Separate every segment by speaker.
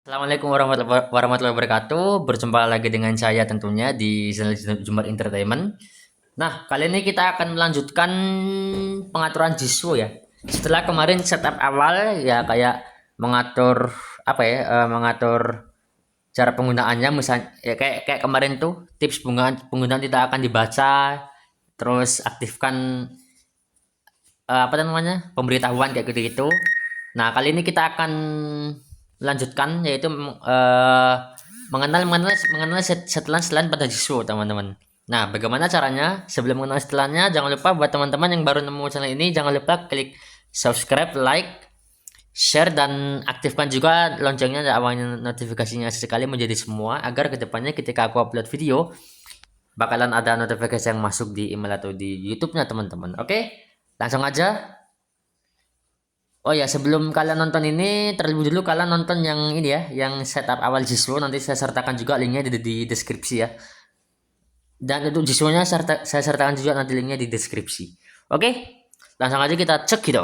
Speaker 1: Assalamualaikum warahmatullahi wabarakatuh. Berjumpa lagi dengan saya tentunya di channel Jumar Entertainment. Nah, kali ini kita akan melanjutkan pengaturan Jiswo ya. Setelah kemarin setup awal ya kayak mengatur mengatur cara penggunaannya misalnya ya kayak kemarin tuh tips penggunaan tidak akan dibaca, terus aktifkan pemberitahuan kayak gitu-gitu. Nah, kali ini kita akan lanjutkan yaitu mengenal setelan pada Jisoo, teman-teman. Nah, bagaimana caranya? Sebelum mengenal setelannya, jangan lupa buat teman-teman yang baru nemu channel ini, jangan lupa klik subscribe, like, share, dan aktifkan juga loncengnya dan awalnya notifikasinya sekali menjadi semua agar kedepannya ketika aku upload video bakalan ada notifikasi yang masuk di email atau di YouTube-nya, teman-teman. Oke, langsung aja. Oh ya, sebelum kalian nonton ini, terlebih dulu kalian nonton yang ini ya, yang setup awal Jisoo. Nanti saya sertakan juga linknya di deskripsi ya. Dan untuk Jisoo-nya saya sertakan juga nanti linknya di deskripsi. Oke, langsung aja kita cek gitu.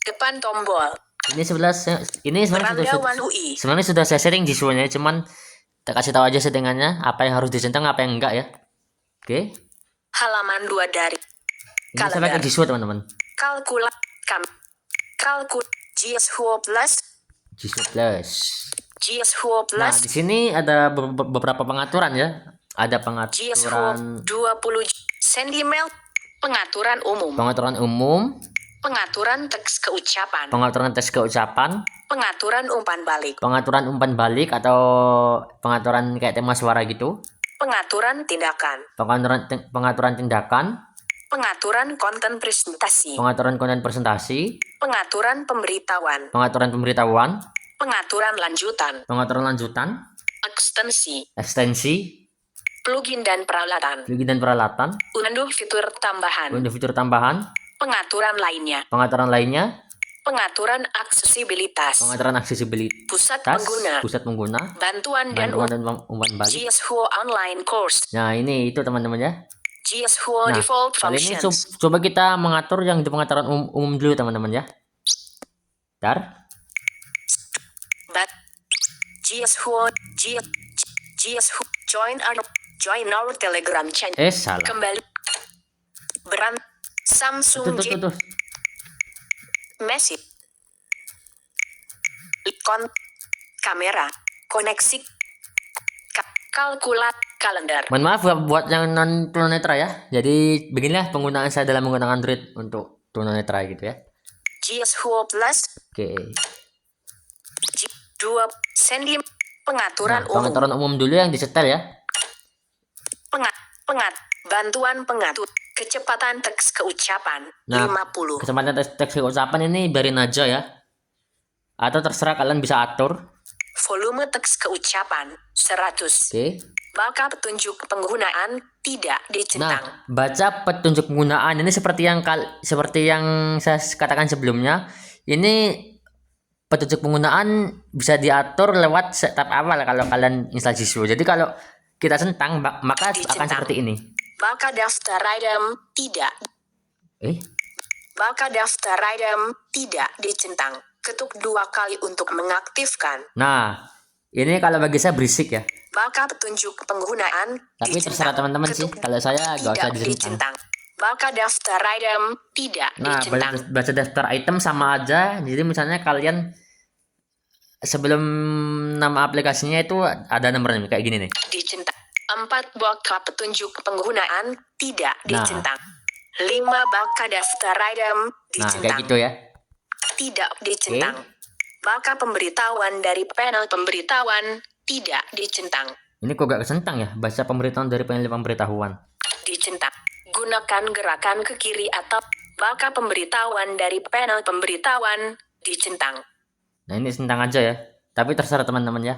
Speaker 2: Depan tombol.
Speaker 1: Ini sebenarnya sudah saya setting Jisoo-nya, cuman kita kasih tahu aja settingannya, apa yang harus dicentang, apa yang enggak ya. Oke.
Speaker 2: Halaman 2 dari
Speaker 1: Ini saya pakai Jisoo, teman-teman.
Speaker 2: Jisoo Plus. Jisoo Plus.
Speaker 1: Nah, di sini ada beberapa pengaturan ya. Ada pengaturan
Speaker 2: 20 cm. Pengaturan umum. Pengaturan teks keucapan. Pengaturan umpan balik.
Speaker 1: Atau pengaturan kayak tema suara gitu.
Speaker 2: Pengaturan tindakan.
Speaker 1: Pengaturan tindakan.
Speaker 2: Pengaturan konten presentasi.
Speaker 1: Pengaturan pemberitahuan.
Speaker 2: Pengaturan lanjutan. Ekstensi. Plugin dan peralatan. Unduh fitur tambahan. Pengaturan lainnya. Pengaturan aksesibilitas. Pusat pengguna. Bantuan dan
Speaker 1: umpan balik.
Speaker 2: Jisoo online course.
Speaker 1: Nah, ini itu teman-teman ya.
Speaker 2: Jisoo default
Speaker 1: kali ini
Speaker 2: functions.
Speaker 1: coba kita mengatur yang di pengaturan umum dulu, teman-teman ya. Bentar.
Speaker 2: Jisoo join our Telegram channel.
Speaker 1: Salah.
Speaker 2: Kembali. Samsung J. Message. Ikon. Kamera. Koneksi. Kalkulat. Kalender.
Speaker 1: Mohon maaf buat yang non tunanetra ya. Jadi beginilah penggunaan saya dalam menggunakan Android untuk tunanetra gitu ya.
Speaker 2: Jisoo Plus.
Speaker 1: Oke.
Speaker 2: 2 cm. Pengaturan umum.
Speaker 1: Pengaturan umum dulu yang disetel ya.
Speaker 2: Bantuan pengatur kecepatan teks keucapan 50.
Speaker 1: Kecepatan teks keucapan ini biarin aja ya. Atau terserah kalian bisa atur.
Speaker 2: Volume teks keucapan 100.
Speaker 1: Oke.
Speaker 2: Baca petunjuk penggunaan tidak dicentang.
Speaker 1: Nah, baca petunjuk penggunaan ini seperti yang saya katakan sebelumnya. Ini petunjuk penggunaan bisa diatur lewat setup awal kalau kalian install Jisoo. Jadi kalau kita centang maka akan seperti ini.
Speaker 2: Baca daftar item tidak. Baca daftar item tidak dicentang. Ketuk 2 kali untuk mengaktifkan.
Speaker 1: Nah, ini kalau bagi saya berisik ya.
Speaker 2: Baca petunjuk penggunaan.
Speaker 1: Tapi terserah teman-teman sih. Kalau saya gak usah dicentang.
Speaker 2: Baca daftar item tidak dicentang.
Speaker 1: Baca daftar item sama aja. Jadi misalnya kalian sebelum nama aplikasinya itu ada nomornya kayak gini nih.
Speaker 2: Dicentang. 4 baca petunjuk penggunaan tidak dicentang. 5 baca daftar item dicentang.
Speaker 1: Nah, kayak gitu ya.
Speaker 2: Tidak dicentang. Baca pemberitahuan dari panel pemberitahuan tidak dicentang.
Speaker 1: Ini kok gak kecentang ya? Baca pemberitahuan dari panel pemberitahuan.
Speaker 2: Dicentang. Gunakan gerakan ke kiri atau baca pemberitahuan dari panel pemberitahuan dicentang.
Speaker 1: Nah, ini centang aja ya. Tapi terserah teman-teman ya.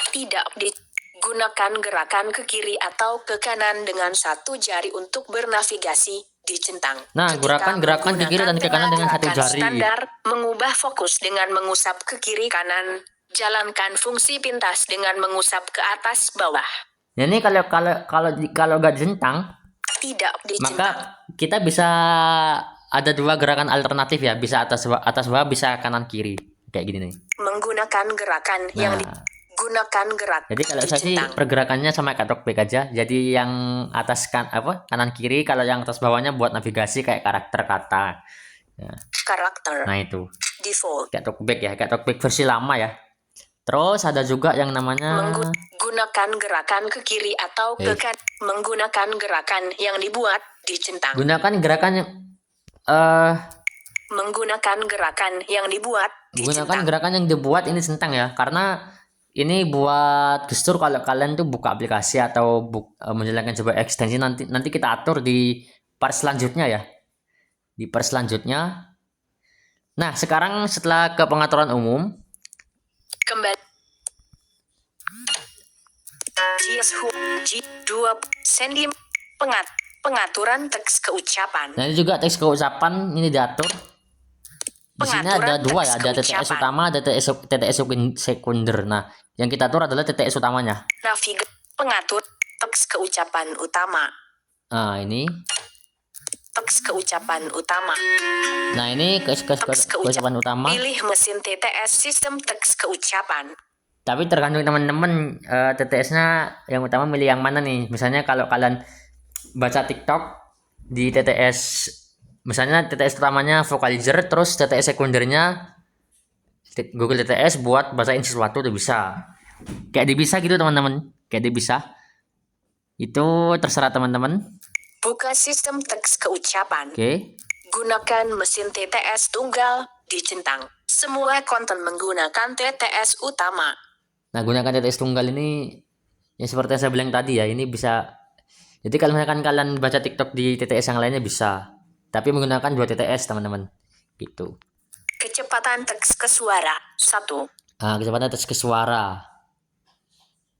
Speaker 2: Tidak digunakan gerakan ke kiri atau ke kanan dengan satu jari untuk bernavigasi dicentang.
Speaker 1: Nah, gerakan ke kiri dan ke kanan dengan satu jari.
Speaker 2: Standar mengubah fokus dengan mengusap ke kiri kanan. Jalankan fungsi pintas dengan mengusap ke atas bawah.
Speaker 1: Nah, ini kalau gak dicentang,
Speaker 2: tidak dicentang.
Speaker 1: Maka kita bisa ada dua gerakan alternatif ya, bisa atas bawah, bisa kanan kiri. kayak gini nih.
Speaker 2: Menggunakan gerakan yang
Speaker 1: Nah,
Speaker 2: digunakan gerak.
Speaker 1: jadi kalau saya sih
Speaker 2: Dicentang.
Speaker 1: pergerakannya sama kayak talkback aja. Jadi yang atas kanan kiri, kalau yang atas bawahnya buat navigasi kayak karakter kata.
Speaker 2: Karakter.
Speaker 1: Nah itu
Speaker 2: Default.
Speaker 1: kayak talkback ya, kayak talkback versi lama ya. Terus ada juga yang namanya
Speaker 2: Menggunakan gerakan ke kiri atau ke kanan. Menggunakan gerakan yang dibuat dicentang.
Speaker 1: gunakan gerakan yang
Speaker 2: Menggunakan gerakan yang dibuat
Speaker 1: gunakan
Speaker 2: dicentang.
Speaker 1: gerakan yang dibuat ini centang ya, karena ini buat gestur kalau kalian tuh buka aplikasi atau menjalankan sebuah ekstensi, nanti kita atur di part selanjutnya ya, di part selanjutnya. Nah sekarang setelah ke pengaturan umum,
Speaker 2: Kembali. G2 sendi pengaturan teks keucapan.
Speaker 1: nah ini juga teks keucapan ini diatur. Di sini ada dua ya, ada TTS utama, ada TTS sekunder. Nah, yang kita atur adalah TTS utamanya.
Speaker 2: Pengatur teks keucapan utama.
Speaker 1: Nah, ini.
Speaker 2: Teks keucapan utama.
Speaker 1: Nah, ini keucapan utama.
Speaker 2: Pilih mesin TTS sistem teks keucapan.
Speaker 1: Tapi tergantung teman-teman TTS-nya yang utama milih yang mana nih. Misalnya kalau kalian baca TikTok di TTS, misalnya TTS utamanya vocalizer, terus TTS sekundernya Google TTS buat bacain sesuatu udah bisa. Kayak bisa gitu teman-teman. Kayak bisa. Itu terserah teman-teman.
Speaker 2: Buka sistem teks keucapan.
Speaker 1: Oke.
Speaker 2: Gunakan mesin TTS tunggal dicentang. Semua konten menggunakan TTS utama.
Speaker 1: Nah, gunakan TTS tunggal ini yang seperti yang saya bilang tadi ya, ini bisa. Jadi kalau misalkan kalian baca TikTok di TTS yang lainnya bisa, tapi menggunakan 2 TTS teman-teman. Gitu.
Speaker 2: Kecepatan teks ke suara 1.
Speaker 1: Nah, kecepatan teks ke suara.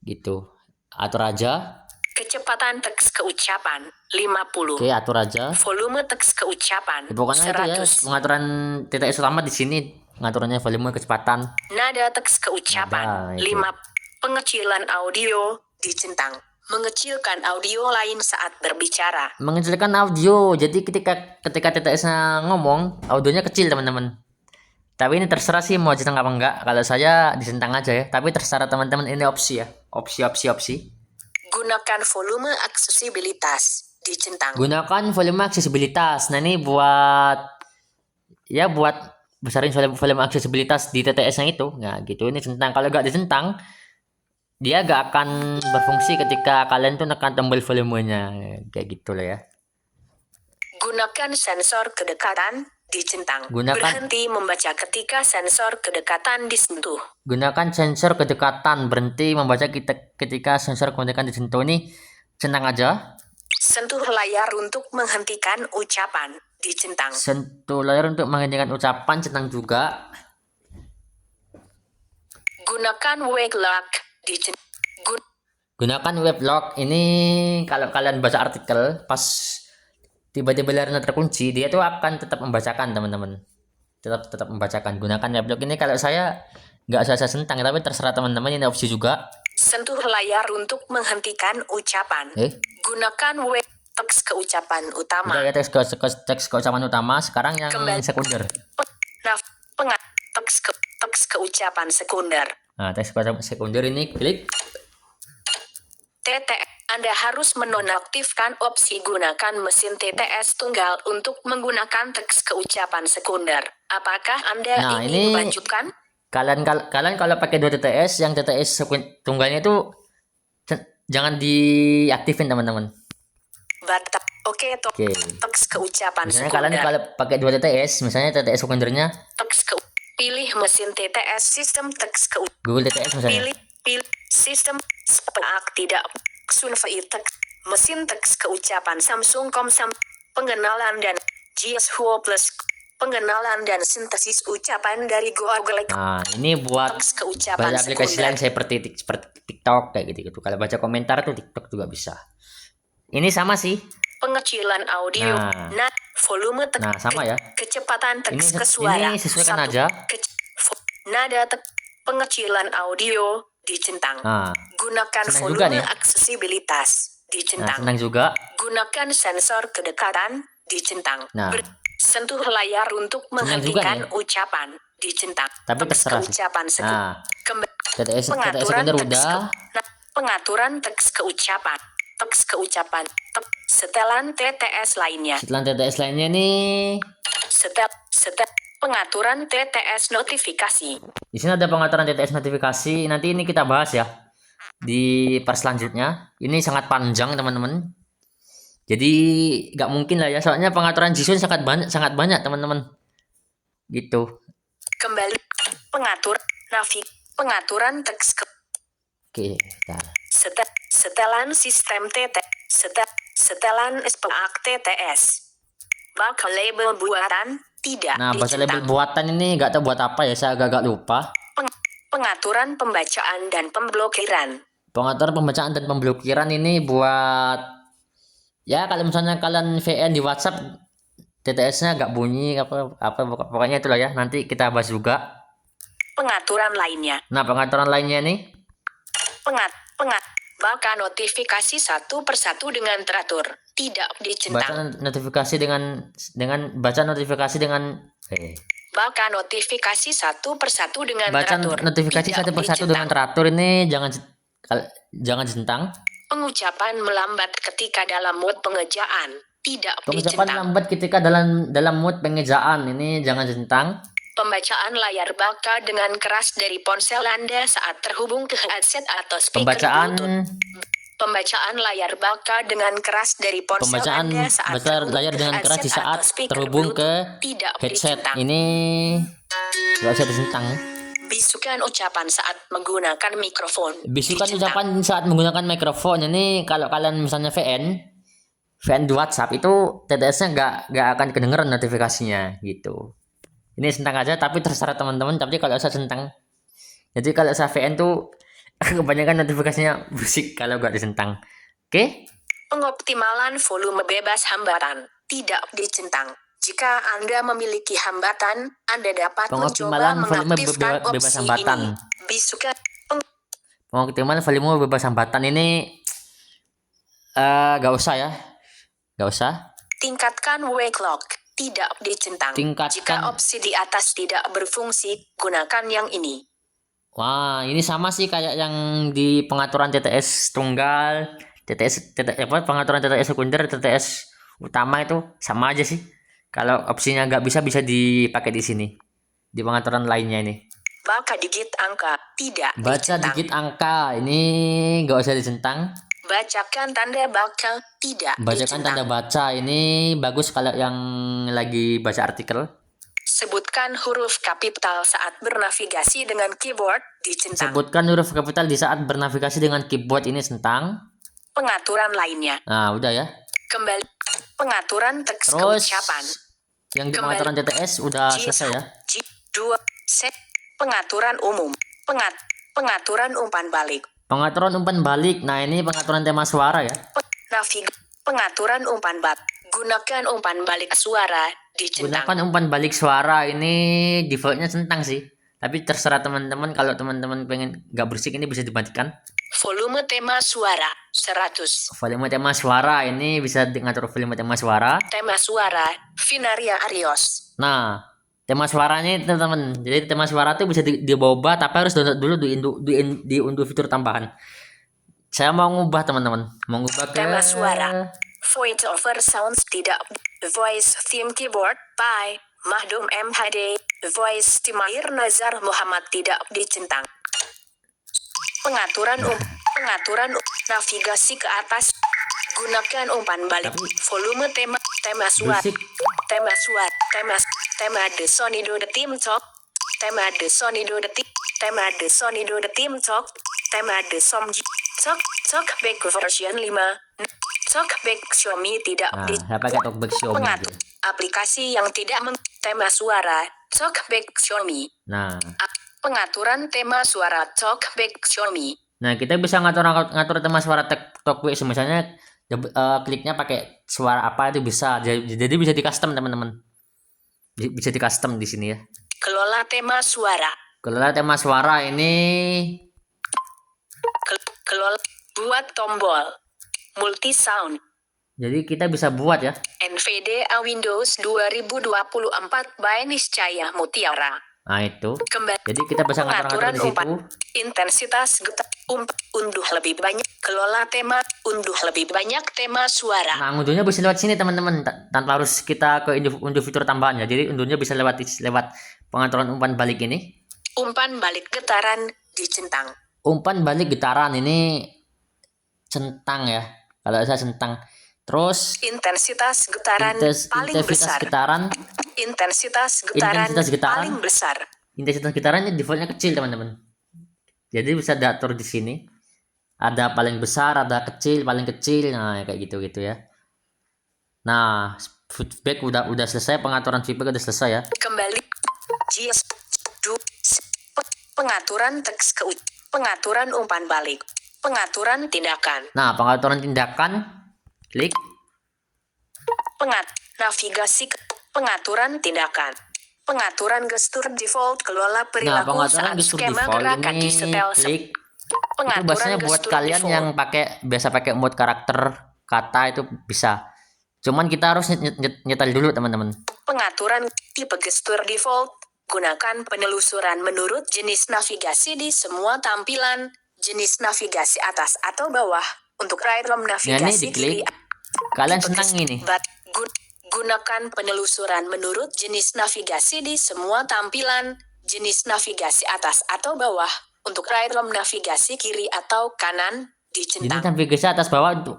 Speaker 1: Gitu. Atur aja.
Speaker 2: Kecepatan teks keucapan 50.
Speaker 1: Oke, atur aja.
Speaker 2: Volume teks keucapan
Speaker 1: Ya, pokoknya
Speaker 2: 100.
Speaker 1: itu ya, pengaturan TTS utama di sini, pengaturannya volume, kecepatan.
Speaker 2: Nada teks keucapan
Speaker 1: Nada, itu.
Speaker 2: 5. Pengecilan audio dicentang. Mengecilkan audio lain saat berbicara.
Speaker 1: Mengecilkan audio. Jadi ketika TTS-nya ngomong, audionya kecil teman-teman. Tapi ini terserah sih mau centang apa enggak. Kalau saya disentang aja ya. Tapi terserah teman-teman, ini opsi ya. Opsi.
Speaker 2: Gunakan volume aksesibilitas dicentang.
Speaker 1: Gunakan volume aksesibilitas. Nah ini buat besarin volume aksesibilitas di TTS-nya itu. Nah gitu, ini centang. Kalau nggak disentang, dia gak akan berfungsi ketika kalian tuh nekan tombol volumenya. Kayak gitu lah ya.
Speaker 2: Gunakan sensor kedekatan dicentang.
Speaker 1: Gunakan-
Speaker 2: Berhenti membaca ketika sensor kedekatan disentuh.
Speaker 1: Gunakan sensor kedekatan. Berhenti membaca ketika sensor kedekatan disentuh. Ini centang aja.
Speaker 2: Sentuh layar untuk menghentikan ucapan dicentang.
Speaker 1: Sentuh layar untuk menghentikan ucapan, centang juga.
Speaker 2: Gunakan wake lock dicentang.
Speaker 1: Gunakan web lock. Ini kalau kalian baca artikel, pas tiba-tiba layarnya terkunci, dia tuh akan tetap membacakan teman-teman. Tetap membacakan. Gunakan web lock ini kalau saya nggak saya sentang, tapi terserah teman-teman, ini opsi juga.
Speaker 2: Sentuh layar untuk menghentikan ucapan. Gunakan wake teks keucapan utama.
Speaker 1: Udah ya, teks keucapan utama. Sekarang yang sekunder.
Speaker 2: Teks keucapan sekunder.
Speaker 1: Nah, teks keucapan sekunder ini klik.
Speaker 2: Anda harus menonaktifkan opsi gunakan mesin TTS tunggal untuk menggunakan teks keucapan sekunder. Apakah Anda ingin melanjutkan?
Speaker 1: Kalian kalau pakai 2 TTS, yang TTS tunggalnya itu jangan diaktifin teman-teman.
Speaker 2: Oke. Teks keucapan
Speaker 1: misalnya
Speaker 2: sekunder.
Speaker 1: Kalian kalau pakai 2 TTS, misalnya TTS sekundernya
Speaker 2: pilih mesin TTS sistem teks
Speaker 1: Google TTS misalnya.
Speaker 2: Pilih sistem tidak Sunfai teks mesin teks keucapan Samsung Komsam pengenalan dan GS2 Plus pengenalan dan sintesis ucapan dari Google.
Speaker 1: Nah, ini buat banyak aplikasi lain seperti TikTok kayak gitu. Kalau baca komentar tuh TikTok juga bisa. Ini sama sih.
Speaker 2: Pengecilan audio. Volume teks.
Speaker 1: Nah, sama ya.
Speaker 2: Kecepatan teks ke suara.
Speaker 1: Ini sesuaikan aja.
Speaker 2: Nada teks. Pengecilan audio dicentang. Gunakan volume aksesibilitas dicentang.
Speaker 1: Senang juga.
Speaker 2: Gunakan sensor kedekatan dicentang.
Speaker 1: Nah.
Speaker 2: Sentuh layar untuk menghentikan ucapan dicentang.
Speaker 1: Tapi terserah sih.
Speaker 2: Keucapan
Speaker 1: Nah, TTS
Speaker 2: pengaturan
Speaker 1: sekunder
Speaker 2: teks
Speaker 1: udah.
Speaker 2: pengaturan teks keucapan. Teks keucapan. Setelan TTS lainnya.
Speaker 1: Setelah TTS lainnya nih,
Speaker 2: Setel pengaturan TTS notifikasi.
Speaker 1: di sini ada pengaturan TTS notifikasi. Nanti ini kita bahas ya di part selanjutnya. Ini sangat panjang teman-teman. Jadi nggak mungkin lah ya, soalnya pengaturan JSON sangat banyak teman-teman. Gitu.
Speaker 2: Kembali pengaturan teks
Speaker 1: Oke, bentar.
Speaker 2: setelan sistem setelan SPAK TTS. Bakal label buatan tidak
Speaker 1: Nah, bahasa label
Speaker 2: dicentang.
Speaker 1: buatan ini nggak tahu buat apa ya, saya agak lupa.
Speaker 2: Pengaturan pembacaan dan pemblokiran.
Speaker 1: Pengaturan pembacaan dan pemblokiran ini buat ya kalau misalnya kalian VN di WhatsApp TTS-nya nggak bunyi apa pokoknya itulah ya, nanti kita bahas juga.
Speaker 2: Pengaturan lainnya.
Speaker 1: Nah, pengaturan lainnya nih,
Speaker 2: Baca notifikasi satu persatu dengan teratur, tidak
Speaker 1: baca
Speaker 2: dicentang.
Speaker 1: notifikasi baca notifikasi dengan
Speaker 2: Baca notifikasi satu persatu dengan
Speaker 1: baca
Speaker 2: teratur,
Speaker 1: notifikasi
Speaker 2: tidak
Speaker 1: satu persatu
Speaker 2: dicentang.
Speaker 1: dengan teratur ini jangan centang.
Speaker 2: Pengucapan melambat ketika dalam mood pengejaan, tidak
Speaker 1: Pengucapan
Speaker 2: dicentang.
Speaker 1: lambat ketika dalam mood pengejaan ini jangan centang.
Speaker 2: Pembacaan layar baka dengan keras dari ponsel Anda saat terhubung ke headset atau speaker Bluetooth. Pembacaan layar baka dengan keras dari ponsel Anda saat terhubung
Speaker 1: layar
Speaker 2: ke
Speaker 1: dengan keras di
Speaker 2: headset
Speaker 1: saat
Speaker 2: atau speaker
Speaker 1: terhubung ke
Speaker 2: Bluetooth tidak
Speaker 1: headset.
Speaker 2: dicentang.
Speaker 1: Ini nggak usah dicentang.
Speaker 2: Bisukan ucapan saat menggunakan mikrofon.
Speaker 1: Bisukan
Speaker 2: dicentang.
Speaker 1: ucapan saat menggunakan mikrofon ini kalau kalian misalnya VN di WhatsApp itu TTS-nya nggak akan kedengeran notifikasinya gitu. Ini centang aja, tapi terserah teman-teman. Tapi kalau saya centang, jadi kalau saya VN tuh kebanyakan notifikasinya berisik kalau nggak dicentang. Oke?
Speaker 2: Pengoptimalan volume bebas hambatan tidak dicentang. Jika Anda memiliki hambatan, Anda dapat mencoba
Speaker 1: Pengoptimalan volume
Speaker 2: mengaktifkan
Speaker 1: bebas
Speaker 2: opsi
Speaker 1: hambatan.
Speaker 2: ini. Bisukan
Speaker 1: Pengoptimalan volume bebas hambatan ini nggak usah ya, nggak usah.
Speaker 2: tingkatkan wake lock tidak dicentang. Jika opsi di atas tidak berfungsi, gunakan yang ini.
Speaker 1: Wah, ini sama sih kayak yang di pengaturan TTS tunggal, pengaturan TTS sekunder, TTS utama itu sama aja sih. Kalau opsinya nggak bisa dipakai di sini, di pengaturan lainnya ini.
Speaker 2: Baca digit angka tidak
Speaker 1: Baca
Speaker 2: dicentang.
Speaker 1: digit angka ini nggak usah dicentang.
Speaker 2: Bacakan tanda baca tidak
Speaker 1: Bacakan
Speaker 2: dicentang.
Speaker 1: tanda baca ini bagus kalau yang lagi baca artikel.
Speaker 2: Sebutkan huruf kapital saat bernavigasi dengan keyboard dicentang.
Speaker 1: Sebutkan huruf kapital di saat bernavigasi dengan keyboard ini centang.
Speaker 2: Pengaturan lainnya.
Speaker 1: Nah, udah ya.
Speaker 2: Kembali pengaturan teks
Speaker 1: Terus
Speaker 2: keucapan.
Speaker 1: yang di pengaturan TTS udah selesai ya.
Speaker 2: Pengaturan umum. Pengaturan umpan balik.
Speaker 1: Pengaturan umpan balik. Nah, ini pengaturan tema suara ya.
Speaker 2: Pengaturan umpan balik. Gunakan umpan balik suara dicentang.
Speaker 1: Gunakan umpan balik suara ini defaultnya centang sih. Tapi terserah teman-teman, kalau teman-teman pengen nggak berisik ini bisa dimatikan.
Speaker 2: Volume tema suara 100.
Speaker 1: Volume tema suara ini bisa ngatur volume tema suara.
Speaker 2: Tema suara Vinaria Arios.
Speaker 1: Nah, tema suaranya itu teman-teman. Jadi tema suara itu bisa diubah, tapi harus download dulu diunduh fitur tambahan. Saya mau ngubah teman-teman. Mau ngubah ke
Speaker 2: tema suara. Voice over sounds tidak. Voice theme keyboard by Mahdum MHD. Voice Timair Nazar Muhammad tidak dicentang. Pengaturan navigasi ke atas. Gunakan umpan balik. Volume tema suara. Tema de sonido de tim talk. Tema de sonido de tim talk. Tema de somji. Talkback version 5. Talkback Xiaomi tidak
Speaker 1: saya pakai Talkback Xiaomi aja.
Speaker 2: Aplikasi yang tidak tema suara Talkback Xiaomi.
Speaker 1: Nah,
Speaker 2: pengaturan tema suara Talkback Xiaomi.
Speaker 1: Nah, kita bisa ngatur tema suara Talkback, misalnya kliknya pakai suara apa itu bisa. Jadi bisa di custom teman-teman. Bisa di custom di sini ya.
Speaker 2: Kelola tema suara.
Speaker 1: Kelola tema suara ini
Speaker 2: kelola buat tombol multi sound.
Speaker 1: Jadi kita bisa buat ya.
Speaker 2: NVDA Windows 2024 by Niscaya Mutiara.
Speaker 1: Nah itu.
Speaker 2: Kembali.
Speaker 1: Jadi kita bisa ngatur-ngatur
Speaker 2: Pengaturan
Speaker 1: di situ.
Speaker 2: umpan. Intensitas getar. Unduh lebih banyak. Kelola tema. Unduh lebih banyak tema suara.
Speaker 1: Nah, unduhnya bisa lewat sini teman-teman, tanpa harus kita ke unduh fitur tambahan ya. Jadi unduhnya bisa lewat pengaturan umpan balik ini.
Speaker 2: Umpan balik getaran dicentang.
Speaker 1: Umpan balik getaran ini centang ya. Kalau saya centang. Terus
Speaker 2: Intensitas getaran paling
Speaker 1: intensitas
Speaker 2: besar.
Speaker 1: getaran.
Speaker 2: Intensitas getaran
Speaker 1: Intensitas getaran.
Speaker 2: paling besar.
Speaker 1: Intensitas getarannya defaultnya kecil teman-teman. Jadi bisa diatur di sini. Ada paling besar, ada kecil, paling kecil. Nah kayak gitu ya. Nah feedback udah selesai, pengaturan feedback udah selesai ya.
Speaker 2: Kembali. JS. Pengaturan teks pengaturan umpan balik. Pengaturan tindakan.
Speaker 1: Nah pengaturan tindakan, klik.
Speaker 2: Navigasi. Pengaturan tindakan. Pengaturan gestur default kelola perilaku
Speaker 1: pengaturan
Speaker 2: saat
Speaker 1: gestur
Speaker 2: skema
Speaker 1: default
Speaker 2: gerakan
Speaker 1: ini
Speaker 2: di setel.
Speaker 1: klik. Itu
Speaker 2: Pengaturan
Speaker 1: biasanya buat
Speaker 2: gestur
Speaker 1: kalian
Speaker 2: default.
Speaker 1: yang biasa pakai mode karakter kata itu bisa. Cuman kita harus nyetel dulu teman-teman.
Speaker 2: Pengaturan tipe gestur default. Gunakan penelusuran menurut jenis navigasi di semua tampilan. Jenis navigasi atas atau bawah. Untuk random navigasi
Speaker 1: diklik.
Speaker 2: kiri.
Speaker 1: Kalian
Speaker 2: Tipe
Speaker 1: senang ini.
Speaker 2: Gunakan penelusuran menurut jenis navigasi di semua tampilan. Jenis navigasi atas atau bawah. Untuk random navigasi kiri atau kanan
Speaker 1: Jadi
Speaker 2: dicentang.
Speaker 1: navigasi atas bawah untuk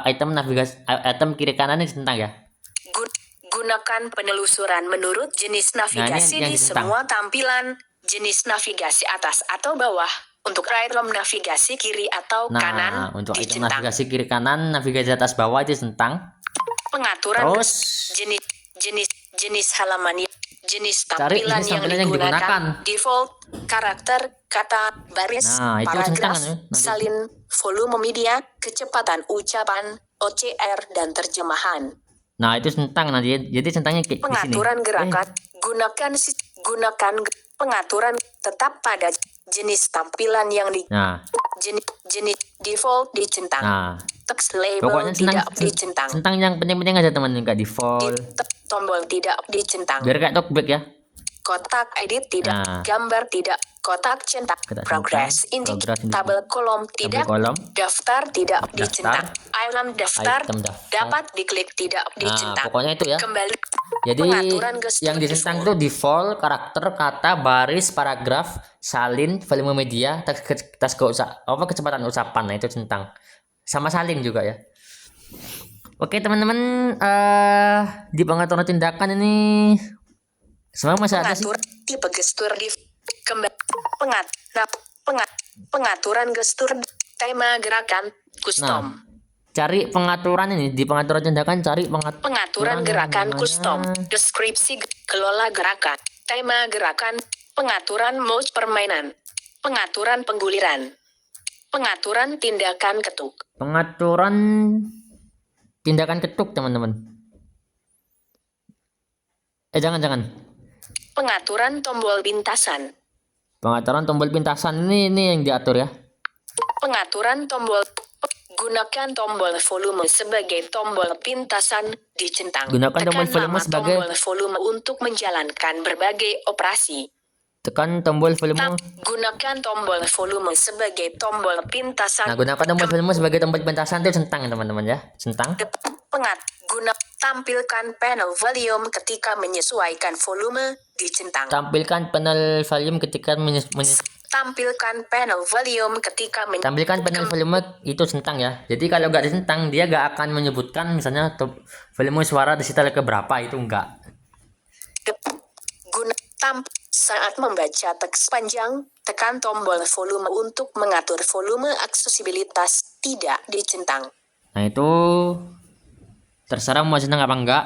Speaker 1: item navigasi item kiri kanan ini centang ya.
Speaker 2: Gunakan penelusuran menurut jenis navigasi
Speaker 1: yang
Speaker 2: di
Speaker 1: dicentang.
Speaker 2: semua tampilan. Jenis navigasi atas atau bawah. Untuk random navigasi kiri atau kanan
Speaker 1: Nah, untuk item
Speaker 2: dicentang.
Speaker 1: navigasi kiri kanan, navigasi atas bawah itu centang.
Speaker 2: Pengaturan
Speaker 1: Terus
Speaker 2: jenis halaman jenis
Speaker 1: cari
Speaker 2: tampilan
Speaker 1: jenis
Speaker 2: yang
Speaker 1: tampilan yang digunakan.
Speaker 2: digunakan. Default, karakter, kata, baris,
Speaker 1: Nah, itu centang
Speaker 2: paragraf,
Speaker 1: kan ya, nanti.
Speaker 2: salin, volume media, kecepatan ucapan, OCR dan terjemahan.
Speaker 1: Nah, itu centang nanti. Jadi centangnya kayak di sini.
Speaker 2: Pengaturan gerakan, gunakan pengaturan tetap pada jenis tampilan yang
Speaker 1: Nah,
Speaker 2: jenis default dicentang.
Speaker 1: nah.
Speaker 2: Teks label
Speaker 1: Pokoknya
Speaker 2: tidak dicentang.
Speaker 1: centang yang penting-penting aja teman, nggak default.
Speaker 2: Tombol tidak dicentang.
Speaker 1: Biar kayak talkback ya.
Speaker 2: Kotak edit tidak,
Speaker 1: Nah.
Speaker 2: gambar tidak, kotak centang,
Speaker 1: Kotak
Speaker 2: progress
Speaker 1: centang, progress
Speaker 2: indicate, tabel kolom tidak,
Speaker 1: kolom.
Speaker 2: daftar tidak dicentang, item daftar
Speaker 1: Item daftar.
Speaker 2: dapat diklik tidak
Speaker 1: Nah,
Speaker 2: dicentang.
Speaker 1: pokoknya itu ya.
Speaker 2: Kembali.
Speaker 1: Jadi
Speaker 2: Pengaturan gestur
Speaker 1: yang dicentang
Speaker 2: default.
Speaker 1: itu default, karakter, kata, baris, paragraf, salin, volume media, kecepatan ucapan. Nah, itu centang. Sama salin juga ya. Oke teman-teman, di pengaturan tindakan ini semua masih ada sih.
Speaker 2: Pengatur tipe gestur kembali pengaturan gestur tema gerakan custom.
Speaker 1: Cari pengaturan ini di pengaturan tindakan, cari
Speaker 2: Pengaturan gerakan custom, deskripsi kelola gerakan, tema gerakan, pengaturan mode permainan, pengaturan pengguliran, pengaturan tindakan ketuk.
Speaker 1: Pengaturan tindakan ketuk teman-teman. Jangan.
Speaker 2: Pengaturan tombol bintasan.
Speaker 1: Pengaturan tombol pintasan ini yang diatur ya.
Speaker 2: Pengaturan tombol gunakan tombol volume sebagai tombol pintasan dicentang.
Speaker 1: Gunakan tombol
Speaker 2: Tekan
Speaker 1: volume
Speaker 2: nama
Speaker 1: sebagai-
Speaker 2: tombol volume untuk menjalankan berbagai operasi.
Speaker 1: Tekan tombol volume.
Speaker 2: Gunakan tombol volume sebagai tombol pintasan.
Speaker 1: Nah, gunakan tombol volume sebagai tombol pintasan itu centang teman-teman ya. Centang.
Speaker 2: Tampilkan panel volume ketika menyesuaikan volume dicentang.
Speaker 1: Tampilkan panel volume ketika
Speaker 2: Tampilkan panel volume ketika
Speaker 1: tampilkan panel volume itu centang ya. Jadi kalau nggak dicentang dia nggak akan menyebutkan misalnya volume suara disetel ke berapa, itu enggak.
Speaker 2: Saat membaca teks panjang, tekan tombol volume untuk mengatur volume aksesibilitas tidak dicentang.
Speaker 1: Nah itu terserah mau centang apa enggak.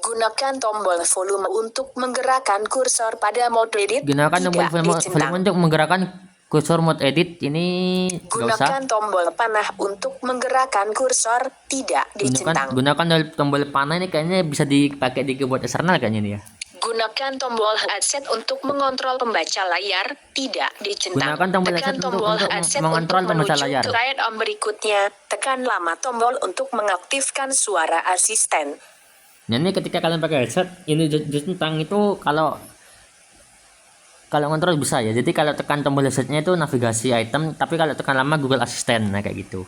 Speaker 2: Gunakan tombol volume untuk menggerakkan kursor pada mode edit.
Speaker 1: Gunakan tombol
Speaker 2: tidak
Speaker 1: volume
Speaker 2: dicentang.
Speaker 1: untuk menggerakkan kursor mode edit ini nggak usah.
Speaker 2: Gunakan tombol panah untuk menggerakkan kursor tidak dicentang.
Speaker 1: Gunakan tombol panah ini kayaknya bisa dipakai di keyboard eksternal kayaknya ini ya.
Speaker 2: Gunakan tombol headset untuk mengontrol pembaca layar tidak dicentang.
Speaker 1: Gunakan tombol
Speaker 2: Tekan
Speaker 1: headset
Speaker 2: tombol
Speaker 1: untuk
Speaker 2: headset
Speaker 1: mengontrol
Speaker 2: untuk
Speaker 1: pembaca
Speaker 2: menuju
Speaker 1: layar.
Speaker 2: ke item berikutnya. Tekan lama tombol untuk mengaktifkan suara asisten.
Speaker 1: Nah ini ketika kalian pakai headset ini dicentang itu kalau Kalau ngontrol bisa ya. Jadi kalau tekan tombol resetnya itu navigasi item, tapi kalau tekan lama Google Assistant, nah kayak gitu.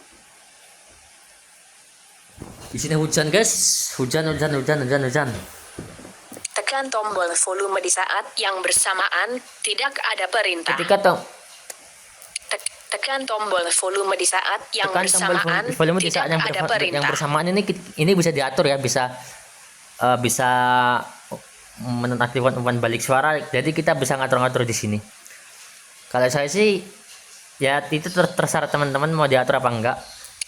Speaker 1: Di sini hujan guys, hujan.
Speaker 2: Tekan tombol volume di saat yang bersamaan, tidak ada perintah.
Speaker 1: Ketika
Speaker 2: Tekan tombol volume di saat yang
Speaker 1: tekan tombol
Speaker 2: bersamaan,
Speaker 1: volume di saat
Speaker 2: tidak ada
Speaker 1: yang
Speaker 2: perintah.
Speaker 1: bersamaan ini bisa diatur ya, bisa menonaktifkan umpan balik suara. Jadi kita bisa ngatur-ngatur di sini. Kalau saya sih ya itu terserah teman-teman mau diatur apa enggak.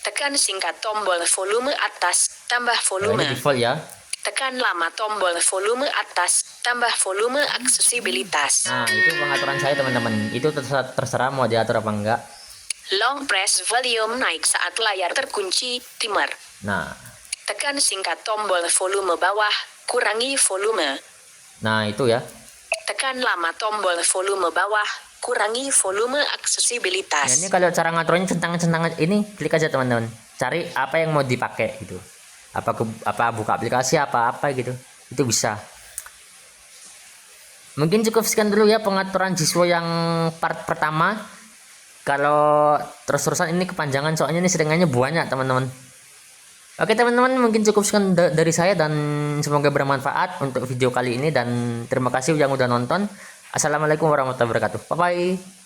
Speaker 2: Tekan singkat tombol volume atas, tambah
Speaker 1: Nah,
Speaker 2: volume.
Speaker 1: ini default ya.
Speaker 2: Tekan lama tombol volume atas, tambah volume aksesibilitas.
Speaker 1: Nah, itu pengaturan saya teman-teman. Itu terserah mau diatur apa enggak.
Speaker 2: Long press volume naik saat layar terkunci, timer.
Speaker 1: Nah,
Speaker 2: Tekan singkat tombol volume bawah, kurangi volume.
Speaker 1: nah itu ya.
Speaker 2: Tekan lama tombol volume bawah, kurangi volume
Speaker 1: Nah,
Speaker 2: aksesibilitas.
Speaker 1: ini kalau cara ngaturnya centang-centang ini, klik aja teman-teman. Cari apa yang mau dipakai gitu. Apa buka aplikasi apa gitu. Itu bisa. Mungkin cukup sekian dulu ya pengaturan Jiswo yang part pertama. Kalau terus-terusan ini kepanjangan soalnya ini settingannya banyak teman-teman. Oke teman-teman, mungkin cukup sekian dari saya dan semoga bermanfaat untuk video kali ini dan terima kasih yang udah nonton. Assalamualaikum warahmatullahi wabarakatuh. Bye bye.